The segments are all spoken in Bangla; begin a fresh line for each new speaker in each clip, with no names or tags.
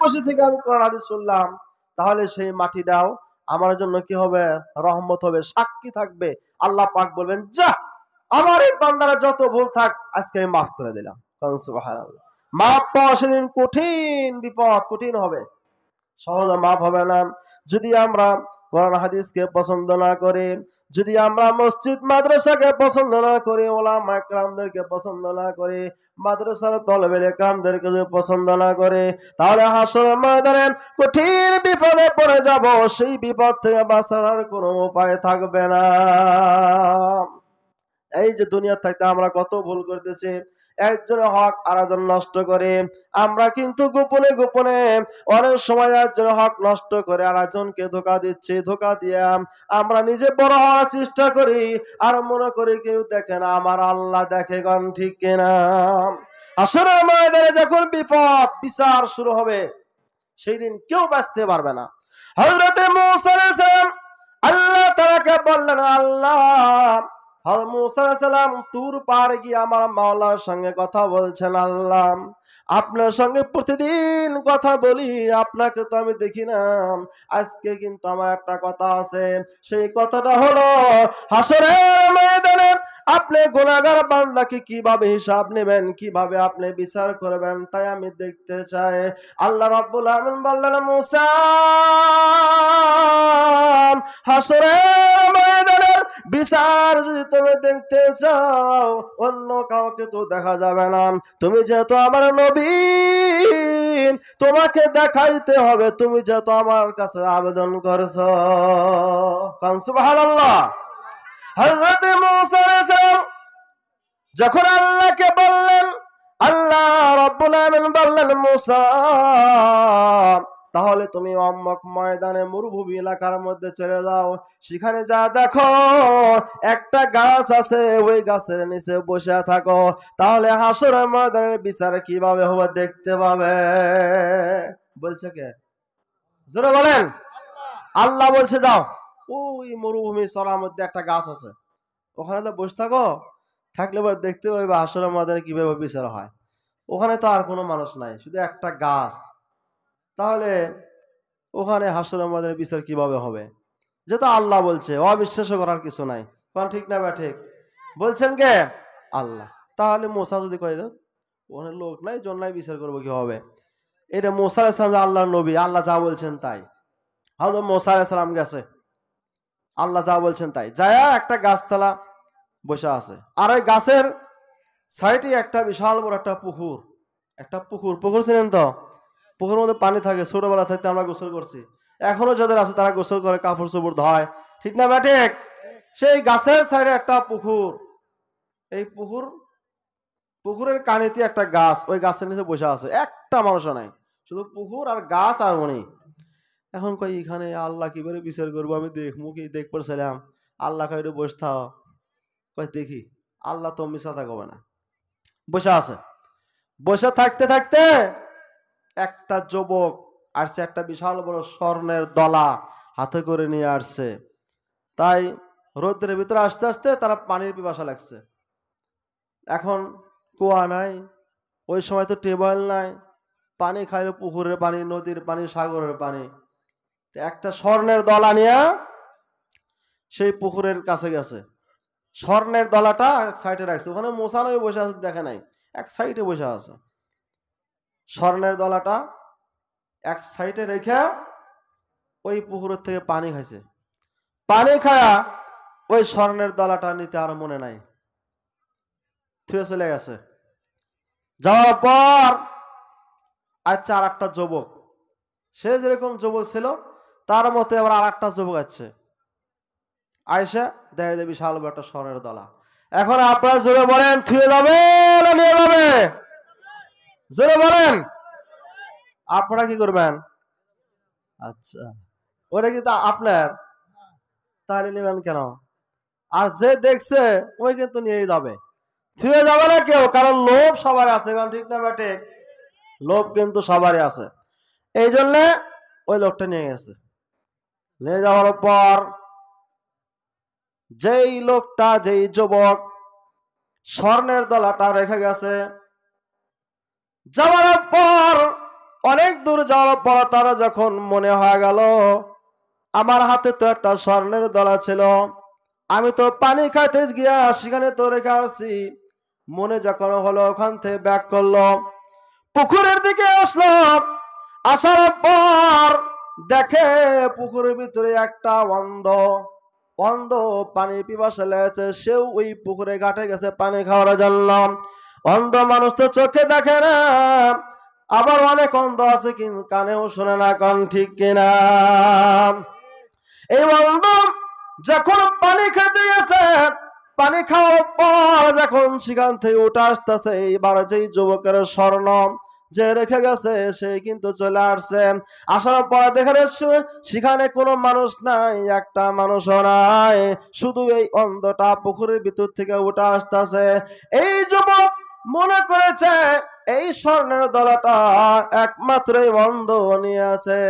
বসে থেকে আমি কোরআন হাদিস শুনলাম, তাহলে সেই মাটিটাও আমার জন্য কি হবে? রহমত হবে, সাক্ষী থাকবে। আল্লাহ পাক বলবেন, যা, আমার এই বান্দারা যত ভুল থাক আজকে আমি মাফ করে দিলাম। সুবহানাল্লাহ। মাফ পাওয়া সেদিন কঠিন বিপদ, কঠিন হবে, সহজে মাফ হবে না। যদি আমরা কোরআন হাদিসকে পছন্দ না করি, যদি আমরা মসজিদ মাদ্রাসাকে পছন্দ না করি, ওলামা ইকরামদেরকে পছন্দ না করি, মাদ্রাসার তলবের ইকরামদেরকে যদি পছন্দ না করে, তাহলে হাসরের ময়দানে কঠিন বিপদে পড়ে যাব। সেই বিপদ থেকে বাঁচার কোনো উপায় থাকবে না। এই যে দুনিয়া থাকতে আমরা কত ভুল করতেছি, একজনের হক আরেকজন নষ্ট করে। আমরা কিন্তু গোপনে গোপনে অনেক সময় একজনের হক নষ্ট করে আরেকজনকে ধোঁকা দিচ্ছি। ধোঁকা দিয়ে আমরা নিজে বড় হওয়ার চেষ্টা করি, আর মনে করি কেউ দেখে না, আমার আল্লাহ দেখে। গান ঠিক কিনা? হাসরের ময়দানে যখন বিপদ বিচার শুরু হবে, সেই দিন কেউ বাঁচতে পারবে না। হযরতে মূসা আলাইহিস সালাম আল্লাহ তাআলাকে বললেন, আল্লাহ, মূসা আলাইহিস সালাম তুর পাহাড়ে গিয়ে আমার মাওলার সঙ্গে কথা বলছেন। আল্লাহ, আপনার সঙ্গে প্রতিদিন কথা বলি, আপনাকে তো আমি দেখি না। আজকে কিন্তু আমার একটা কথা আছে, সেই কথাটা হলো হাসরের ময়দানে আপনি গুনাহগার বান্দাকে কিভাবে হিসাব নেবেন, কিভাবে আপনি বিচার করবেন, তাই আমি দেখতে চাই। আল্লাহ রাব্বুল আলামিন বললেন, মূসা, হাসরের ময়দানের বিচার যদি তুমি দেখতে চাও, অন্য কাউকে তো দেখা যাবে না। তুমি যেহেতু আমার নবী, তোমাকে দেখাইতে হবে। তুমি যেহেতু আমার কাছে আবেদন করছো। সুবহানাল্লাহ। হযরত মূসা আলাইহিস সালাম যখন আল্লাহকে বললেন, আল্লাহ রাব্বুল আলামিন বললেন, মূসা, তাহলে তুমি অমুক ময়দানে মরুভূমি এলাকার মধ্যে চলে যাও, সেখানে যা দেখো একটা গাছ আছে, ওই গাছের নিচে বসে থাকো, তাহলে হাসরের ময়দানের বিচার কিভাবে হবে দেখতে পাবে। বলছে কে? জোরে বলেন। আল্লাহ বলছে, যাও, ওই মরুভূমি চড়ার মধ্যে একটা গাছ আছে, ওখানে তো বসে থাকো, থাকলে পরে দেখতে পাবে হাসরের ময়দানে কিভাবে বিচার হয়। ওখানে তো আর কোনো মানুষ নাই, শুধু একটা গাছ, তাহলে ওখানে হাসরের ময়দানে বিচার কিভাবে হবে? যেটা আল্লাহ বলছে, অবিশ্বাস করার কিছু নাই। কোন ঠিক না বা ঠিক? বলছেন কে? আল্লাহ। তাহলে মূসা যদি কয়ে দাও ওখানে লোক নাই, জন্নাই বিচার করবো কি হবে? এটা মূসা আলাইহিস সালাম আল্লাহর নবী, আল্লাহ যা বলছেন তাই। হযরত মূসা আলাইহিস সালাম গেছে, আল্লাহ যা বলছেন তাই, যায়া একটা গাছতলা বসে আছে, আর ওই গাছের সাইডে একটা বিশাল বড় একটা পুকুর। একটা পুকুর, পুকুর ছিলেন তো? পুকুরের মধ্যে পানি থাকে, ছোটবেলা থাকতে আমরা গোসল করছি, এখনো যাদের আছে তারা গোসল করে, কাপড় চোপড় ধয়, ঠিক না ব্যাটে? সেই গাছের সাইডে একটা পুকুর। এই পুকুরের কানিতে একটা গাছ, ওই গাছের নিচে বসে আছে, একটা মানুষও নাই, শুধু পুকুর আর গাছ আর উনি। এখন কই এখানে আল্লাহ কিভাবে বিচার করবো, আমি দেখবো কি দেখ পড়ছিলাম, আল্লাহ কই বসে থাও, কই দেখি। আল্লাহ তো মিশা থাকবে না, বসে আছে। বসে থাকতে থাকতে একটা যুবক আসছে, একটা বিশাল বড় স্বর্ণের দলা হাতে করে নিয়ে আসছে। তাই রোদ্রের ভিতরে আস্তে আস্তে তারা পানির পিপাসা লাগছে। এখন কুয়া নাই, ওই সময় তো টিউবওয়েল নাই, পানি খাইলো পুকুরের পানি, নদীর পানি, সাগরের পানি। একটা স্বর্ণের দলা নিয়ে সেই পুকুরের কাছে গেছে, স্বর্ণের দলাটা এক সাইডে রাখছে। ওখানে মূসা নবী বসে আছে, দেখে নাই, এক সাইডে বসে আছে। স্বর্ণের দলাটা এক সাইডে রেখে ওই পুকুরের থেকে পানি খাইছে। পানি খায়া ওই স্বর্ণের দলাটা নিতে আর মনে নাই, থুয়ে চলে গেছে। যাওয়ার পর আচ্ছা আর একটা যুবক, সে যেরকম যুবক ছিল তার মতে আবার আর একটা যুবক আছে, আয়সা দেখে দেবী বিশাল বড় একটা স্বর্ণের দলা। এখন আপনারা জোরে বলেন, থুয়ে যাবে না নিয়ে যাবে? জোরে বলেন, আপনারা কি করবেন? আচ্ছা, ওটা কিন্তু আপনার, তাহলে নেবেন কেন? আর যে দেখছে ওই কিন্তু নিয়ে যাবে, থুয়ে যাবে না কেউ, কারণ লোভ সবার আছে। কারণ ঠিক না বেটে? লোভ কিন্তু সবারই আছে। এই জন্য ওই লোকটা নিয়ে গেছে। নিয়ে যাওয়ার পর যেই লোকটা, যেই যুবক স্বর্ণের দলাটা রেখে গেছে, যাওয়ার পর অনেক দূর যাওয়ার পর তারা যখন মনে হয়ে গেল আমার হাতে তো একটা স্বর্ণের দলা ছিল, আমি তো পানি খাইতে গিয়া সেখানে তো রেখে আসছি। মনে যখন হলো ওখান থেকে ব্যাক করলো, পুকুরের দিকে আসলো। আসার পর দেখে পুকুরের ভিতরে একটা অন্ধ অন্ধ পানির পিপাসা লেগেছে, সেও ওই পুকুরে ঘাটে গেছে পানি খাওয়ার জন্য। অন্ধ মানুষ তো চোখে দেখে না, আবার অনেক অন্ধ আছে কিন্তু কানেও শোনে না, কান ঠিক কিনা? এই অন্ধ যখন পানি খেতে গেছে, পানি খাওয়ার পর যখন সেখান থেকে উঠে আসতেছে, এইবার যেই যুবকের স্বর্ণ যে রেখে গেছে সে কিন্তু চলে আসছে। আসার পর দেখে সেখানে কোনো মানুষ নাই, একটা মানুষও নাই, শুধু এই অন্ধটা পুকুরের ভিতর থেকে উঠে আসতেছে। এই যুবক মনে করেছে এই স্বর্ণের দলাটা একমাত্র অন্ধ নিয়েছে।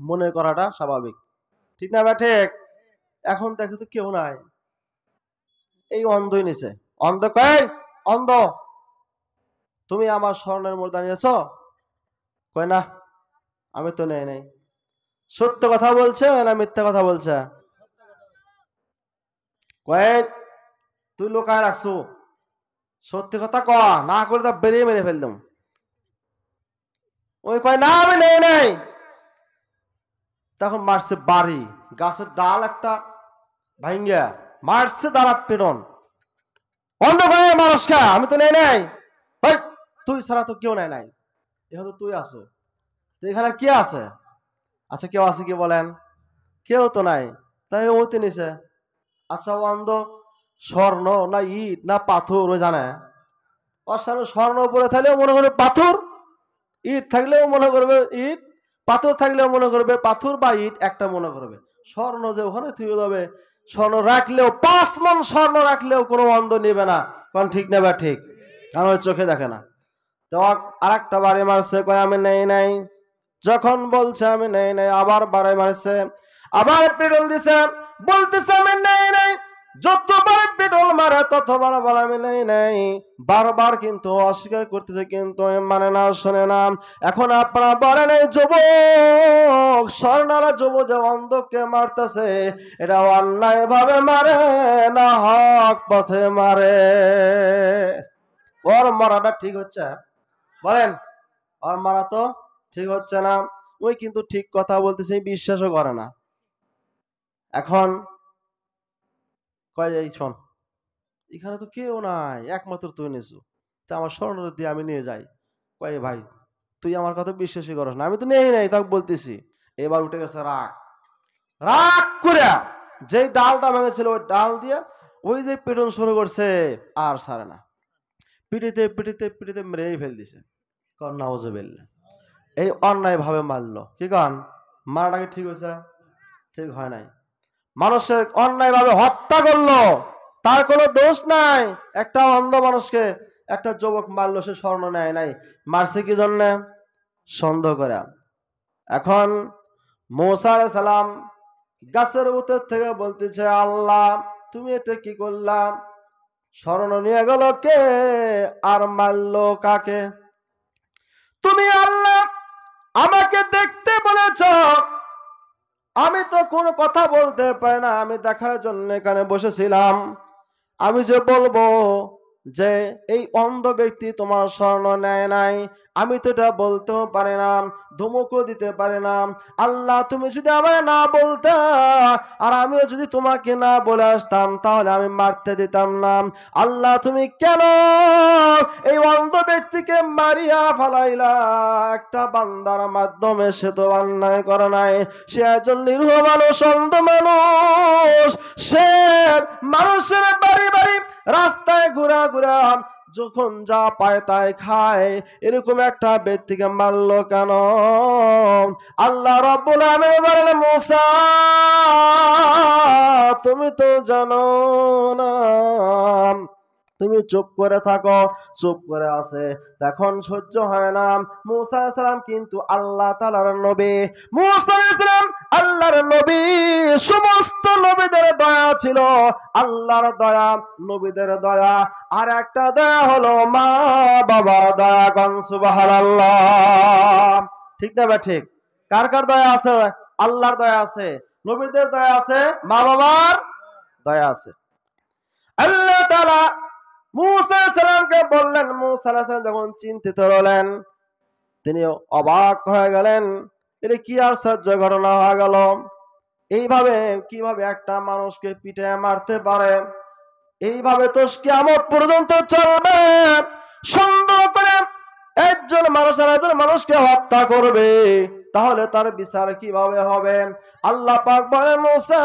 মনে করাটা স্বাভাবিক, ঠিক না বা ঠিক? এখন দেখে তো কেউ নাই, এই অন্ধই নিছে। অন্ধ কয়, অন্ধ তুমি আমার স্বর্ণের মুদ্রা নিয়েছ? কয় না, আমি তো নেই নাই। সত্য কথা বলছে না মিথ্যা কথা বলছে? কয় তুই লোকায় রাখছো, সত্যি কথা ক, না করে তা বেরিয়ে মেরে ফেললাম। ওই কয় না আমি নেই নাই। তখন মারছে বাড়ি, গাছের ডাল একটা ভাঙ্গিয়া মারছে দাঁড়াত পেটন। অন্ধ কয় মানুষকে আমি তো নেই নাই। তুই ছাড়া তো কেউ নাই নাই, এখন তুই আসো, তো এখানে কে আছে? আচ্ছা কেউ আছে কি বলেন? কেউ তো নাই, তাই ওতে নিছে। আচ্ছা অন্ধ স্বর্ণ না ইট না পাথর ওই জানে? ওর সামনে স্বর্ণ উপরে থাকলেও মনে করবে পাথর, ইট থাকলেও মনে করবে ইট, পাথর থাকলেও মনে করবে পাথর বা ইট একটা মনে করবে। স্বর্ণ যে ওখানে থুয়ে যাবে, স্বর্ণ রাখলেও 5 মণ স্বর্ণ রাখলেও কোনো অন্ধ নেবে না, কারণ ঠিক নেবে ঠিক, কারণ ওই চোখে দেখে না। তো আর একটা বাড়ি মারছে, কয় আমি নেই নাই। যখন বলছে আমি নেই নাই, আবার বাড়ি মারছে, আবার পেট্রোল দিছে, বলতেছে আমি নেই নাই। যতবার পেট্রোল মারে ততবার বলে আমি নেই নাই, বারবার কিন্তু অস্বীকার করতেছে, কিন্তু মানে না, শোনে না। এখন আপনারা বলেন এই যুবক স্বর্ণারা যুবক যে অন্ধকে মারতেছে, এটা অন্যায় ভাবে মারে না হক পথে মারে? ওর মারাটা ঠিক হচ্ছে? বলেন, ওর মারা তো ঠিক হচ্ছে না। ওই কিন্তু ঠিক কথা বলতেছে, বিশ্বাসও করে না। এখন কয় এই শোন, এখানে তো কেউ নাই, একমাত্র তুই নিছু, তা আমার স্বর্ণ দিয়ে আমি নিয়ে যাই। কয় ভাই তুই আমার কথা বিশ্বাসই করস না, আমি তো নেই নাই তাকে বলতেছি। এবার উঠে গেছে রাগ, রাগ করে যেই ডালটা ভেঙেছিল ওই ডাল দিয়ে ওই যে পিটন শুরু করছে, আর সারে না, পিটিতে পিটিতে পিটিতে মেরেই ফেল দিছে। কন নাউজুবিল্লাহ। এই অন্যায় ভাবে মারলো, কি কন? মারাটা কি ঠিক হয়েছে? ঠিক হয় নাই। মানুষের অন্যায় ভাবে হত্যা করলো, তার কোনো দোষ নাই। একটা অন্ধ মানুষকে একটা যুবক মারলো, সে স্বর্ণ নেয় নাই, মারছে কি জন্যে? সন্দেহ করে। এখন মুসা আলাইহিস সালাম গাছের উপর থেকে বলতেছে, আল্লাহ তুমি এটা কি করলাম? স্বর্ণ নিয়ে গেল কে আর মারলো কাকে? তুমি আল্লাহ আমাকে দেখতে বলেছ, আমি তো কোনো কথা বলতে পারি না, আমি দেখার জন্য এখানে বসেছিলাম। আমি যে বলবো যে এই অন্ধ ব্যক্তি তোমার স্বর্ণ নেয় নাই, আমি তো এটা বলতেও পারি না, ধমকও দিতে পারি না। আল্লাহ তুমি যদি আমায় না বলতে আর আমিও যদি তোমাকে না বলে আসতাম, তাহলে আমি মারতে দিতাম না। আল্লাহ তুমি কেন এই অন্ধ ব্যক্তিকে মারিয়া ফালাইলা? একটা বান্দার মাধ্যমে, সে তো অন্যায় করে নাই, সে একজন নিরীহ মানুষ, অন্ধ মানুষ, সে মানুষের বাড়ি বাড়ি রাস্তায় ঘুরা ঘুরা যখন যা পায় তাই খায়, এরকম একটা ব্যক্তিকে মারলো কেন? আল্লাহ রাব্বুল আলামিন বলেন, মুসা তুমি তো জানো না, তুমি চুপ করে থাকো। চুপ করে আছে, এখন সহ্য হয় না। মুসা আলাইহিস সালাম কিন্তু আল্লাহ তাআলার নবী। মুসা আলাইহিস সালাম আল্লাহ আল্লাহর নবী, সমস্ত নবীদের দয়া ছিল আল্লাহর দয়া, নবীদের দয়া। আর একটা দয়া হলো মা বাবার দয়া। কোন সুবহানাল্লাহ। ঠিক না বা ঠিক? কার কার দয়া আছে? আল্লাহর দয়া আছে, নবীদের দয়া আছে, মা বাবার দয়া আছে। আল্লাহ তাআলা মূসা আলাইহিস সালামকে বললেন, মূসা আলাইহিস সালাম যখন চিন্তিত হলেন, তিনি অবাক হয়ে গেলেন, এটা কি আশ্চর্য ঘটনা হয়ে গেল, এইভাবে কিভাবে একটা মানুষকে পিঠে মারতে পারে? এইভাবে তো কিয়ামত পর্যন্ত চলবে। সুন্দর করে একজন মানুষ আর একজন মানুষকে হত্যা করবে, তাহলে তার বিচার কিভাবে হবে? আল্লাহ পাক বলে, মূসা,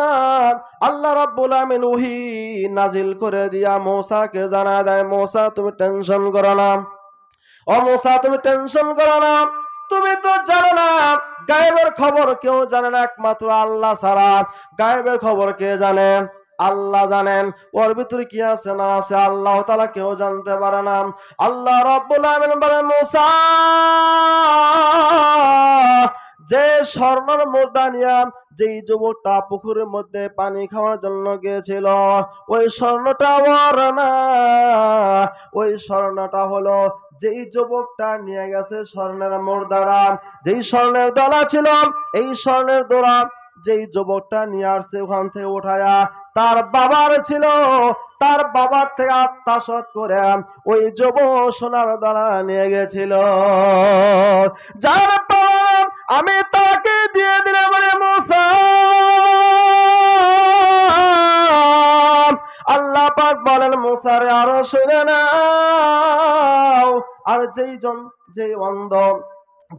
আল্লাহ রাব্বুল আমিন ওহী নাজিল করে দিয়া মূসাকে জানায় দেয়, মূসা তুমি টেনশন করো না, ও মূসা তুমি টেনশন করো না, তুমি তো জানো না গায়েবের খবর কেউ জানে না একমাত্র আল্লাহ ছাড়া। গায়েবের খবর কে জানে? আল্লাহ জানেন। ওর ভিতরে কি আছে না আছে আল্লাহ তাআলা কেউ জানতে পারে না। আল্লাহ রাব্বুল আমিন বলেন, মূসা, যে স্বর্ণের মুদ্রা নিয়ে যেই যুবকটা পুকুরের মধ্যে পানি খাওয়ার জন্য গিয়েছিল, ওই স্বর্ণটা ওর না, ওই স্বর্ণটা হলো যেই যুবকটা নিয়ে গেছে স্বর্ণের মুদ্রা, যেই স্বর্ণের দলা ছিল, এই স্বর্ণের দোলা যেই যুবকটা নিয়ে আসছে ওখান থেকে উঠায়া তার বাবার ছিল, তার বাবার থেকে আত্মসাৎ করে ওই যুবক সোনার দলা নিয়ে গেছিল। যার বাবা আমি তাকে দিয়ে দিলাম রে মূসা। আল্লাহ পাক বলেন, মূসা রে আরো শুনে নাও। আর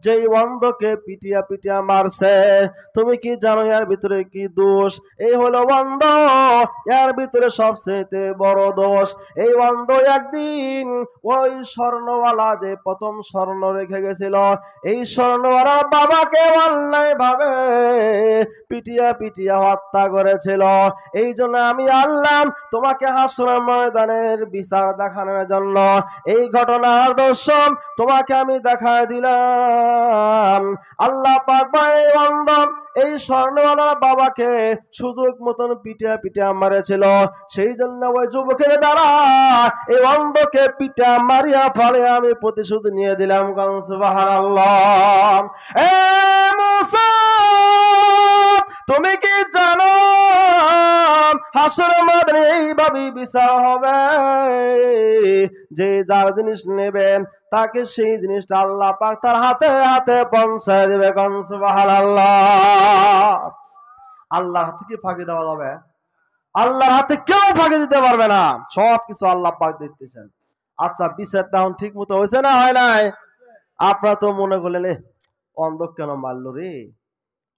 যেই অন্ধকে পিটিয়া পিটিয়া মারছে, তুমি কি জানো এর ভিতরে কি দোষ? এই হলো অন্ধ, এর ভিতরে সবচেয়ে বড় দোষ। এই অন্ধ একদিন ওই স্বর্ণওয়ালা যে প্রথম স্বর্ণ রেখে গেছিল, এই স্বর্ণওয়ালা বাবাকে অন্যায় ভাবে পিটিয়া পিটিয়া হত্যা করেছিল। এই জন্য আমি আল্লাহ তোমাকে হাসরের ময়দানের বিচার দেখানোর জন্য এই ঘটনার দর্শন তোমাকে আমি দেখায় দিলাম। আল্লাহ পাক এই স্বর্ণওয়ালার বাবাকে সুযোগ মতন পিটিয়া পিটিয়া মারেছিল, সেই জন্য ওই যুবকের দ্বারা এই অন্ধকে পিটিয়া মারিয়া ফলে আমি প্রতিশোধ নিয়ে দিলাম। সুবহানাল্লাহ। এ মূসা, তুমি কি জানো হাসরের ময়দানে এইভাবে বিচার হবে, যে যার জিনিস নেবে তাকে সেই জিনিসটা আল্লাহ পাক তার হাতে হাতে পৌঁছায় দেবে। সুবহানাল্লাহ। আল্লাহর হাতে কি ফাঁকি দেওয়া যাবে? আল্লাহর হাতে কেউ ফাঁকি দিতে পারবে না, সব কিছু আল্লাহ পাক দিতেছেন। আচ্ছা, বিচারটা ঠিক মতো হয়েছে না হয় নাই? আপনারা তো মনে করলেন অন্ধ কেন মারলো রে?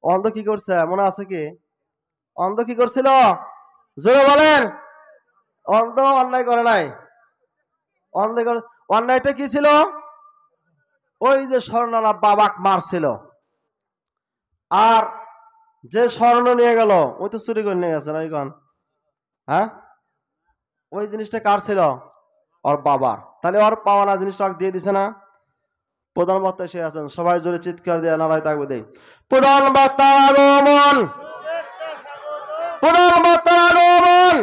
অন্ধ কি করছে মনে আছে কি? অন্ধ কি করছিল জোরে বলেন? অন্ধ অন্যায় করে নাই। অন্যায়টা কি ছিল? ওই যে স্বর্ণওয়ালা বাবাক মারছিল, আর যে স্বর্ণ নিয়ে গেল ওই তো চুরি করে নিয়ে গেছে না? হ্যাঁ, ওই জিনিসটা কার ছিল? ওর বাবার। তাহলে ওর পাওয়ানা জিনিসটা দিয়ে দিছে না? প্রধান বক্তা এসে আছেন, সবাই জোরে চিৎকার দিয়ে নারায় তাকবীর দেই। প্রধান বক্তার আগমন, প্রধান বক্তার আগমন।